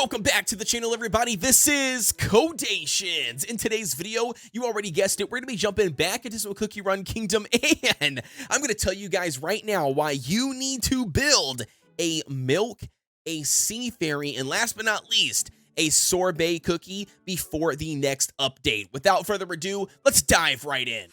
Welcome back to the channel, everybody. This is Kodeations. In today's video, you already guessed it, we're going to be jumping back into some Cookie Run Kingdom, and I'm going to tell you guys right now why you need to build a milk, a sea fairy, and last but not least, a sorbet cookie before the next update. Without further ado, let's dive right in.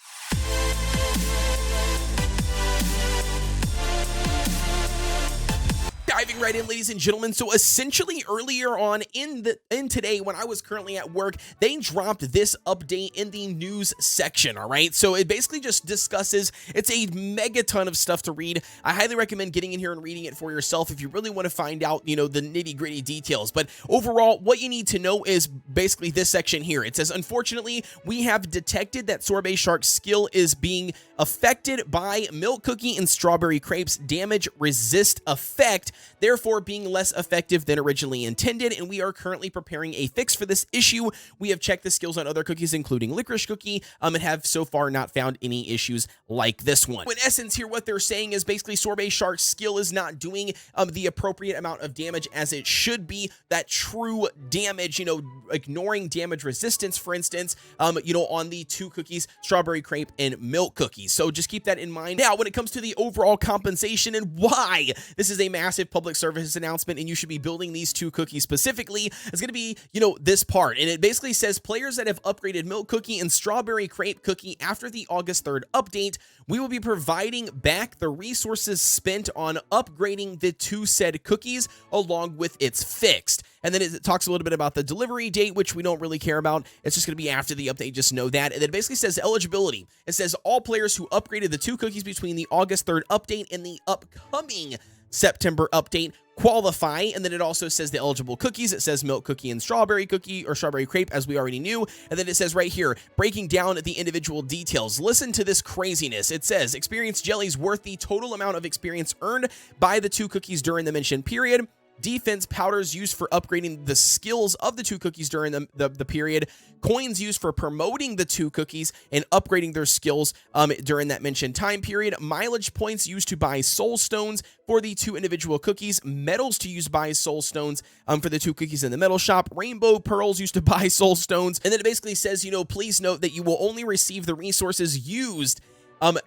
Diving right in, ladies and gentlemen. So essentially earlier on in today, when I was currently at work, they dropped this update in the news section. All right, so it basically just discusses, it's a megaton of stuff to read. I highly recommend getting in here and reading it for yourself if you really want to find out, the nitty-gritty details. But overall, what you need to know is basically this section here. It says, unfortunately, we have detected that Sorbet Shark's skill is being affected by Milk Cookie and Strawberry Crepe's damage resist effect, therefore being less effective than originally intended, and we are currently preparing a fix for this issue. We have checked the skills on other cookies, including Licorice Cookie, and have so far not found any issues like this one. In essence here, what they're saying is basically Sorbet Shark's skill is not doing the appropriate amount of damage as it should be. That true damage, ignoring damage resistance, for instance, on the two cookies, Strawberry Crepe and Milk Cookies. So just keep that in mind. Now, when it comes to the overall compensation and why this is a massive public service announcement and you should be building these two cookies specifically, it's going to be, this part. And it basically says players that have upgraded Milk Cookie and Strawberry Crepe Cookie after the August 3rd update, we will be providing back the resources spent on upgrading the two said cookies along with its fixed. And then it talks a little bit about the delivery date, which we don't really care about. It's just going to be after the update, just know that. And then it basically says eligibility. It says all players who upgraded the two cookies between the August 3rd update and the upcoming September update qualify. And then it also says the eligible cookies. It says Milk Cookie and Strawberry Cookie, or Strawberry Crepe, as we already knew. And then it says right here, breaking down the individual details. Listen to this craziness. It says experience jellies worth the total amount of experience earned by the two cookies during the mentioned period. Defense powders used for upgrading the skills of the two cookies during the period. Coins used for promoting the two cookies and upgrading their skills during that mentioned time period. Mileage points used to buy soul stones for the two individual cookies. Medals to use buy soul stones for the two cookies in the metal shop. Rainbow pearls used to buy soul stones. And then it basically says, please note that you will only receive the resources used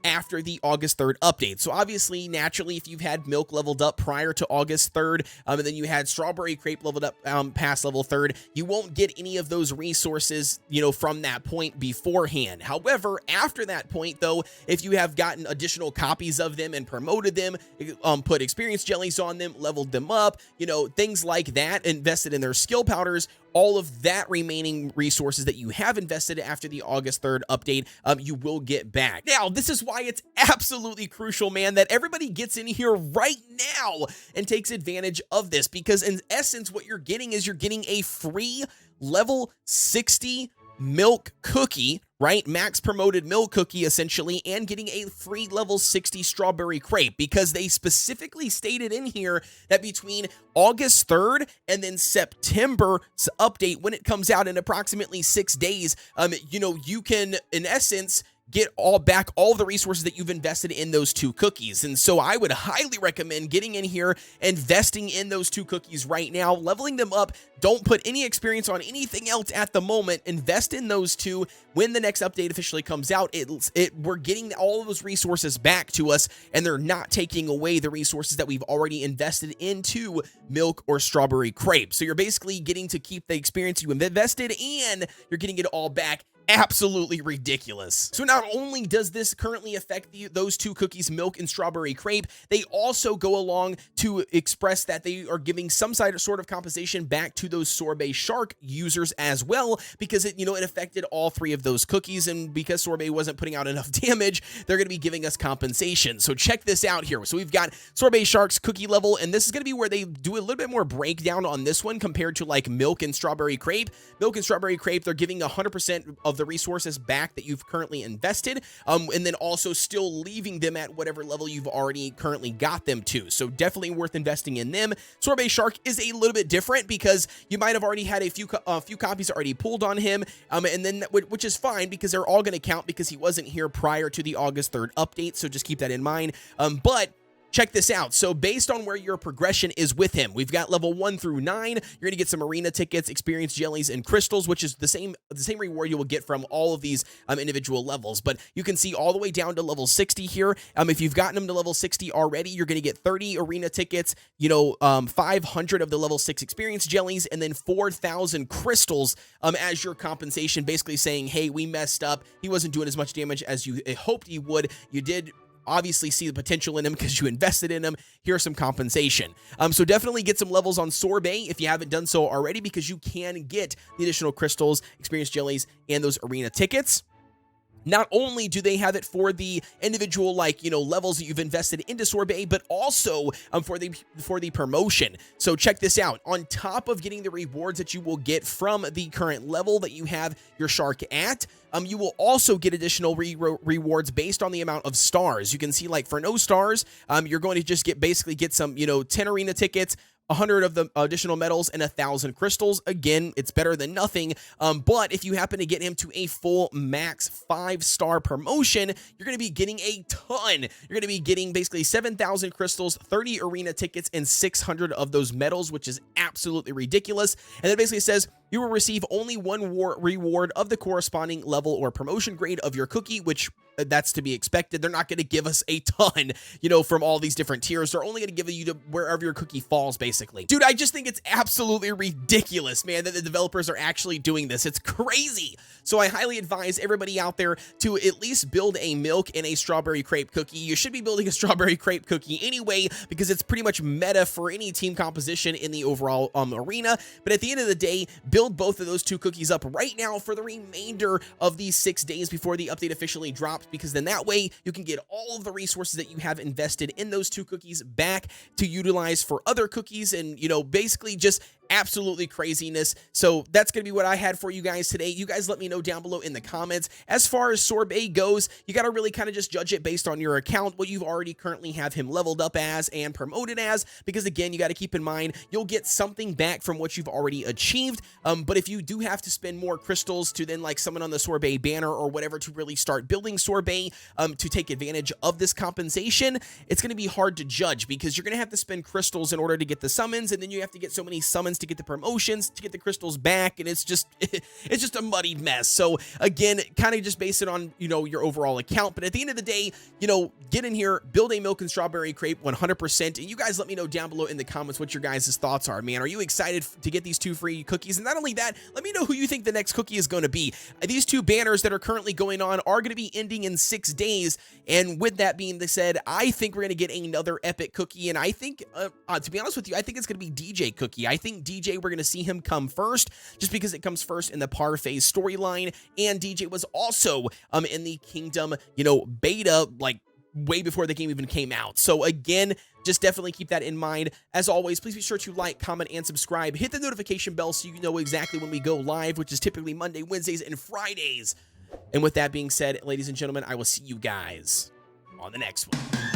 after the August 3rd update. So obviously, naturally, if you've had milk leveled up prior to August 3rd, and then you had Strawberry Crepe leveled up past level 3rd, you won't get any of those resources, from that point beforehand. However, after that point, though, if you have gotten additional copies of them and promoted them, put experience jellies on them, leveled them up, things like that, invested in their skill powders, all of that remaining resources that you have invested after the August 3rd update, you will get back. Now, this is why it's absolutely crucial, man, that everybody gets in here right now and takes advantage of this, because in essence, what you're getting is you're getting a free level 60 milk cookie, right? Max promoted milk cookie, essentially, and getting a free level 60 strawberry crepe, because they specifically stated in here that between August 3rd and then September's update, when it comes out in approximately 6 days, you can, in essence, get all the resources that you've invested in those two cookies. And so I would highly recommend getting in here, investing in those two cookies right now, leveling them up. Don't put any experience on anything else at the moment. Invest in those two. When the next update officially comes out, we're getting all of those resources back to us, and they're not taking away the resources that we've already invested into Milk or Strawberry Crepe. So you're basically getting to keep the experience you invested, and you're getting it all back. Absolutely ridiculous. So not only does this currently affect those two cookies, Milk and Strawberry Crepe, they also go along to express that they are giving some sort of compensation back to those Sorbet Shark users as well, because it affected all three of those cookies, and because Sorbet wasn't putting out enough damage, they're going to be giving us compensation. So check this out here. So we've got Sorbet Shark's cookie level, and this is going to be where they do a little bit more breakdown on this one compared to like Milk and Strawberry Crepe. Milk and Strawberry Crepe, they're giving 100% of the resources back that you've currently invested, and then also still leaving them at whatever level you've already currently got them to. So definitely worth investing in them. Sorbet Shark is a little bit different because you might have already had a few copies already pulled on him, and then which is fine because they're all going to count because he wasn't here prior to the August 3rd update. So just keep that in mind. But check this out. So based on where your progression is with him, we've got level 1 through 9. You're going to get some arena tickets, experience jellies, and crystals, which is the same reward you will get from all of these individual levels. But you can see all the way down to level 60 here. If you've gotten him to level 60 already, you're going to get 30 arena tickets, 500 of the level 6 experience jellies, and then 4,000 crystals as your compensation, basically saying, hey, we messed up. He wasn't doing as much damage as you hoped he would. You did obviously see the potential in him because you invested in him. Here's some compensation. So definitely get some levels on Sorbet if you haven't done so already, because you can get the additional crystals, experience jellies, and those arena tickets. Not only do they have it for the individual, levels that you've invested into Sorbet, but also for the promotion. So check this out. On top of getting the rewards that you will get from the current level that you have your shark at, you will also get additional rewards based on the amount of stars. You can see, for no stars, you're going to just get some, 10 arena tickets, 100 of the additional medals, and 1,000 crystals. Again, it's better than nothing. But if you happen to get him to a full max 5-star promotion, you're going to be getting a ton. You're going to be getting basically 7,000 crystals, 30 arena tickets, and 600 of those medals, which is absolutely ridiculous. And it basically says you will receive only one reward of the corresponding level or promotion grade of your cookie, which that's to be expected. They're not going to give us a ton, from all these different tiers. They're only going to give you to wherever your cookie falls, basically. Dude, I just think it's absolutely ridiculous, man, that the developers are actually doing this. It's crazy. So I highly advise everybody out there to at least build a milk and a strawberry crepe cookie. You should be building a strawberry crepe cookie anyway, because it's pretty much meta for any team composition in the overall arena. But at the end of the day, build both of those two cookies up right now for the remainder of these 6 days before the update officially drops, because then that way you can get all of the resources that you have invested in those two cookies back to utilize for other cookies, and basically just absolutely craziness. So that's going to be what I had for you guys today. You guys let me know down below in the comments. As far as Sorbet goes, you got to really kind of just judge it based on your account, what you've already currently have him leveled up as and promoted as, because again, you got to keep in mind, you'll get something back from what you've already achieved. But if you do have to spend more crystals to then summon on the Sorbet banner or whatever to really start building Sorbet to take advantage of this compensation, it's going to be hard to judge, because you're going to have to spend crystals in order to get the summons, and then you have to get so many summons to get the promotions, to get the crystals back, and it's just a muddied mess. So again, kind of just base it on your overall account. But at the end of the day, get in here, build a milk and strawberry crepe 100%, and you guys let me know down below in the comments what your guys' thoughts are. Man, are you excited to get these 2 free cookies? And not only that, let me know who you think the next cookie is going to be. These 2 banners that are currently going on are going to be ending in 6 days, and with that being said, I think we're going to get another epic cookie, and I think to be honest with you, I think it's going to be DJ cookie. I think DJ, we're going to see him come first, just because it comes first in the Parfait storyline, and DJ was also in the Kingdom, beta, way before the game even came out. So again, just definitely keep that in mind. As always, please be sure to like, comment, and subscribe. Hit the notification bell so you know exactly when we go live, which is typically Monday, Wednesdays, and Fridays. And with that being said, ladies and gentlemen, I will see you guys on the next one.